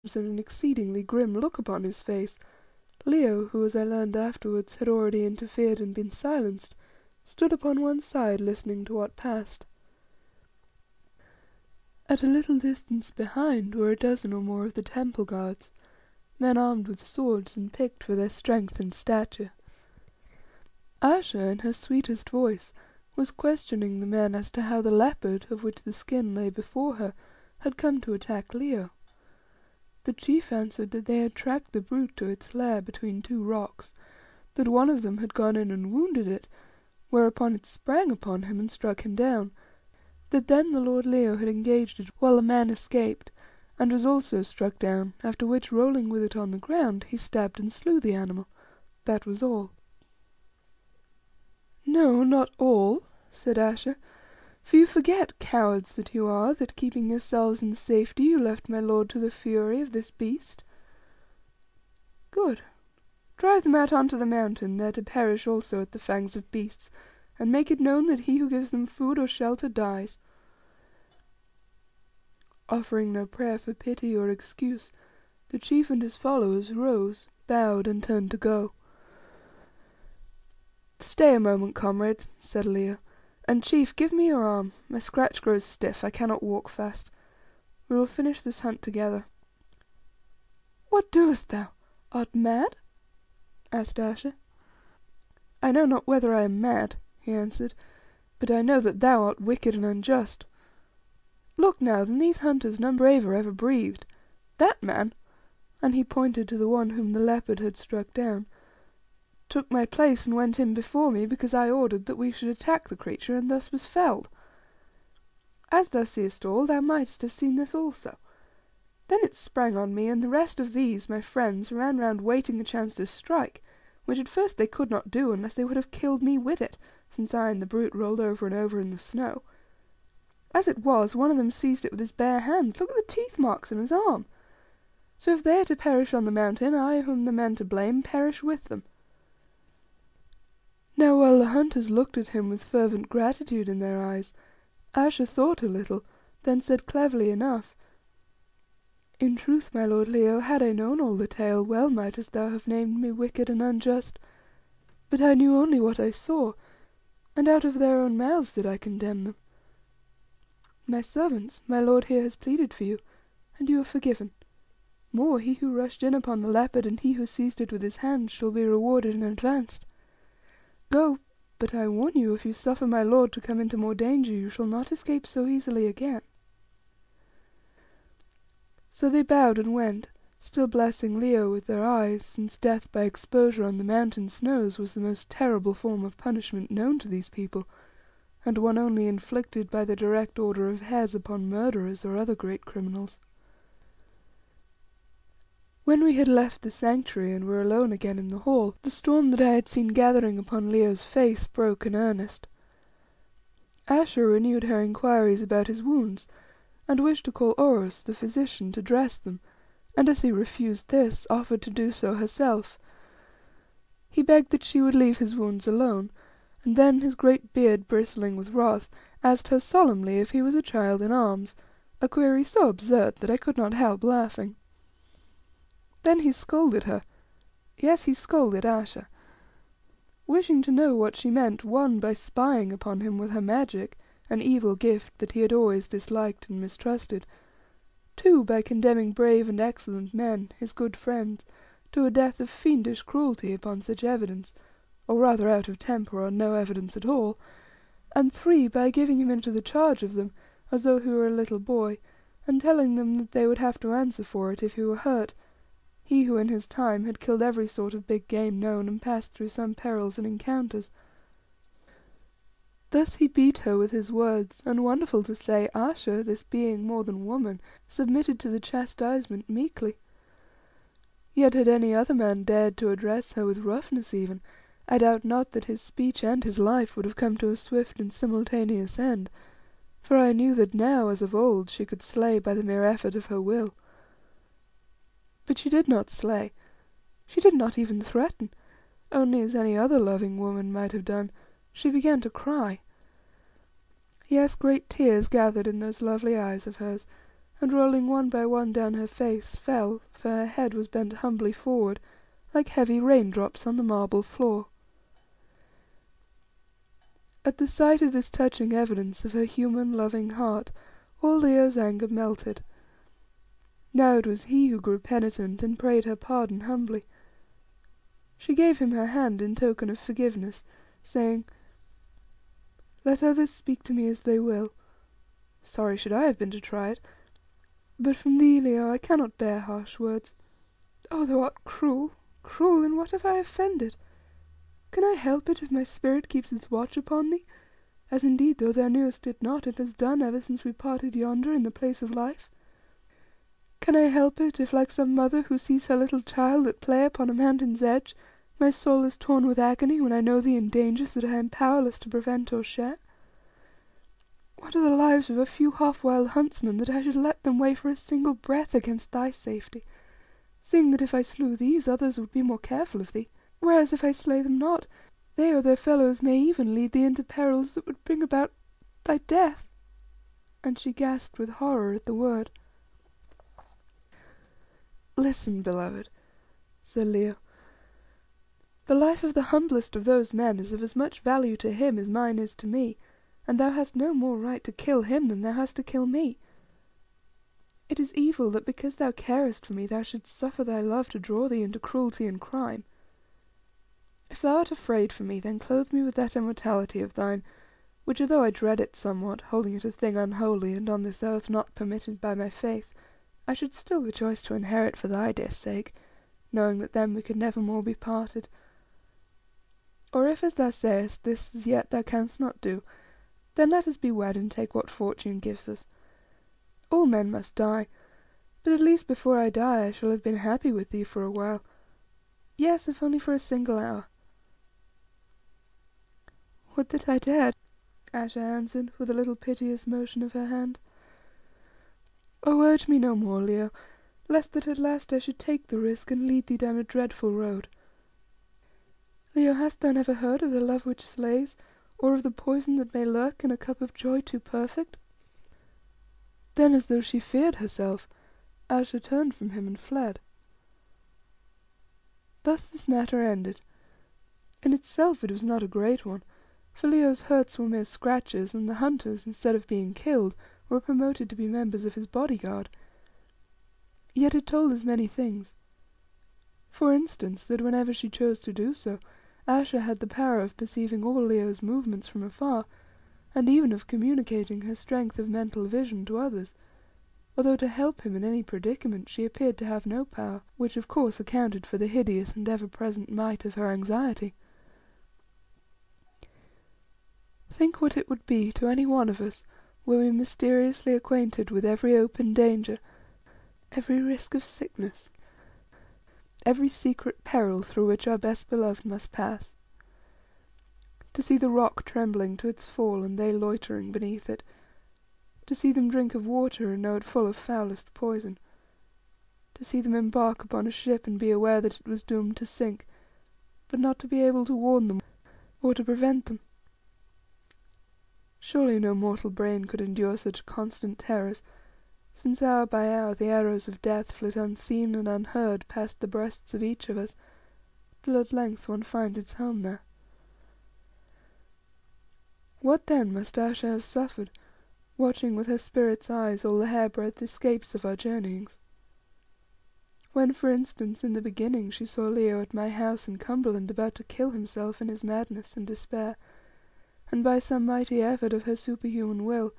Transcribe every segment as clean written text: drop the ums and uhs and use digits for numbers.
and an exceedingly grim look upon his face. Leo, who, as I learned afterwards, had already interfered and been silenced, stood upon one side listening to what passed. At a little distance behind were a dozen or more of the temple guards, men armed with swords and picked for their strength and stature. Ayesha, in her sweetest voice, was questioning the men as to how the leopard, of which the skin lay before her, had come to attack Leo. The chief answered that they had tracked the brute to its lair between two rocks, that one of them had gone in and wounded it, whereupon it sprang upon him and struck him down, that then the lord Leo had engaged it while the man escaped, and was also struck down, after which, rolling with it on the ground, he stabbed and slew the animal. That was all. "No, not all," said Ayesha, "for you forget, cowards that you are, that keeping yourselves in safety you left my lord to the fury of this beast. Good. Drive them out onto the mountain, there to perish also at the fangs of beasts, and make it known that he who gives them food or shelter dies." Offering no prayer for pity or excuse, the chief and his followers rose, bowed, and turned to go. "Stay a moment, comrades," said Leo, "and, chief, give me your arm. My scratch grows stiff, I cannot walk fast. We will finish this hunt together." "What doest thou? Art mad?" asked Ayesha. "I know not whether I am mad," he answered, "but I know that thou art wicked and unjust. Look now, than these hunters none braver ever breathed. That man," and he pointed to the one whom the leopard had struck down, "took my place and went in before me because I ordered that we should attack the creature, and thus was felled. As thou seest all, thou mightst have seen this also. Then it sprang on me, and the rest of these, my friends, ran round waiting a chance to strike, which at first they could not do unless they would have killed me with it, since I and the brute rolled over and over in the snow. As it was, one of them seized it with his bare hands. Look at the teeth marks on his arm. So if they are to perish on the mountain, I, whom the men to blame, perish with them." Now while the hunters looked at him with fervent gratitude in their eyes, Ayesha thought a little, then said cleverly enough "In truth, my lord Leo, had I known all the tale, well mightest thou have named me wicked and unjust. But I knew only what I saw, and out of their own mouths did I condemn them. My servants, my lord here has pleaded for you, and you are forgiven. More, he who rushed in upon the leopard and he who seized it with his hands shall be rewarded and advanced. Go, but I warn you, if you suffer my lord to come into more danger, you shall not escape so easily again." So they bowed and went, still blessing Leo with their eyes, since death by exposure on the mountain snows was the most terrible form of punishment known to these people, and one only inflicted by the direct order of Hes upon murderers or other great criminals. When we had left the Sanctuary and were alone again in the hall, the storm that I had seen gathering upon Leo's face broke in earnest. Ayesha renewed her inquiries about his wounds, and wished to call Oros, the physician, to dress them, and as he refused this, offered to do so herself. He begged that she would leave his wounds alone, and then, his great beard bristling with wrath, asked her solemnly if he was a child in arms, a query so absurd that I could not help laughing. Then he scolded her. Yes, he scolded Ayesha. Wishing to know what she meant, one, by spying upon him with her magic, an evil gift that he had always disliked and mistrusted; two, by condemning brave and excellent men, his good friends, to a death of fiendish cruelty upon such evidence, or rather out of temper on no evidence at all; and three, by giving him into the charge of them, as though he were a little boy, and telling them that they would have to answer for it if he were hurt, he who in his time had killed every sort of big game known and passed through some perils and encounters. Thus he beat her with his words, and, wonderful to say, Ayesha, this being more than woman, submitted to the chastisement meekly. Yet had any other man dared to address her with roughness even, I doubt not that his speech and his life would have come to a swift and simultaneous end, for I knew that now, as of old, she could slay by the mere effort of her will. But she did not slay. She did not even threaten; only, as any other loving woman might have done, she began to cry. Yes, great tears gathered in those lovely eyes of hers, and rolling one by one down her face, fell, for her head was bent humbly forward, like heavy raindrops on the marble floor. At the sight of this touching evidence of her human, loving heart, all Leo's anger melted. Now it was he who grew penitent and prayed her pardon humbly. She gave him her hand in token of forgiveness, saying, "Let others speak to me as they will. Sorry should I have been to try it. But from thee, Leo, I cannot bear harsh words. Oh, thou art cruel, cruel! In what have I offended? Can I help it if my spirit keeps its watch upon thee, as indeed, though thou knewest it not, it has done ever since we parted yonder in the place of life? Can I help it if, like some mother who sees her little child at play upon a mountain's edge, my soul is torn with agony when I know thee in dangers that I am powerless to prevent or share? What are the lives of a few half-wild huntsmen that I should let them weigh for a single breath against thy safety, seeing that if I slew these, others would be more careful of thee? Whereas if I slay them not, they or their fellows may even lead thee into perils that would bring about thy death," and she gasped with horror at the word. "Listen, beloved," said Leo. "The life of the humblest of those men is of as much value to him as mine is to me, and thou hast no more right to kill him than thou hast to kill me. It is evil that because thou carest for me thou shouldst suffer thy love to draw thee into cruelty and crime. If thou art afraid for me, then clothe me with that immortality of thine, which, although I dread it somewhat, holding it a thing unholy and on this earth not permitted by my faith, I should still rejoice to inherit for thy dear sake, knowing that then we could never more be parted. Or if, as thou sayest, this as yet thou canst not do, then let us be wed and take what fortune gives us. All men must die, but at least before I die I shall have been happy with thee for a while. Yes, if only for a single hour." "Would that I dared," Ayesha answered, with a little piteous motion of her hand. "Oh, urge me no more, Leo, lest that at last I should take the risk and lead thee down a dreadful road. Leo, hast thou never heard of the love which slays, or of the poison that may lurk in a cup of joy too perfect?" Then, as though she feared herself, Ayesha turned from him and fled. Thus this matter ended. In itself it was not a great one, for Leo's hurts were mere scratches, and the hunters, instead of being killed, were promoted to be members of his bodyguard. Yet it told us many things. For instance, that whenever she chose to do so, Ayesha had the power of perceiving all Leo's movements from afar, and even of communicating her strength of mental vision to others, although to help him in any predicament she appeared to have no power, which of course accounted for the hideous and ever-present might of her anxiety. Think what it would be to any one of us were we mysteriously acquainted with every open danger, every risk of sickness, every secret peril through which our best beloved must pass. To see the rock trembling to its fall and they loitering beneath it, to see them drink of water and know it full of foulest poison, to see them embark upon a ship and be aware that it was doomed to sink, but not to be able to warn them or to prevent them. Surely no mortal brain could endure such constant terrors, since hour by hour the arrows of death flit unseen and unheard past the breasts of each of us, till at length one finds its home there. What then must Ayesha have suffered, watching with her spirit's eyes all the hairbreadth escapes of our journeyings? When, for instance, in the beginning she saw Leo at my house in Cumberland about to kill himself in his madness and despair, and by some mighty effort of her superhuman will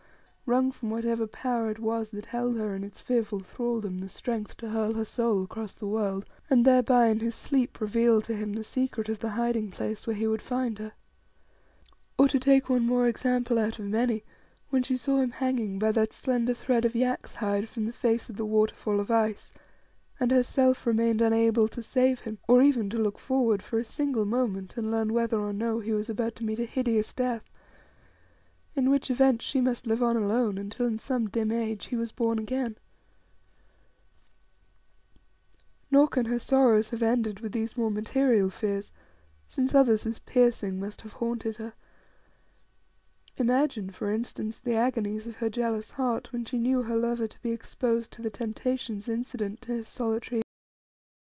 wrung from whatever power it was that held her in its fearful thraldom the strength to hurl her soul across the world, and thereby in his sleep reveal to him the secret of the hiding place where he would find her. Or to take one more example out of many, when she saw him hanging by that slender thread of yak's hide from the face of the waterfall of ice, and herself remained unable to save him, or even to look forward for a single moment and learn whether or no he was about to meet a hideous death, in which event she must live on alone until in some dim age he was born again. Nor can her sorrows have ended with these more material fears, since others as piercing must have haunted her. Imagine, for instance, the agonies of her jealous heart when she knew her lover to be exposed to the temptations incident to his solitary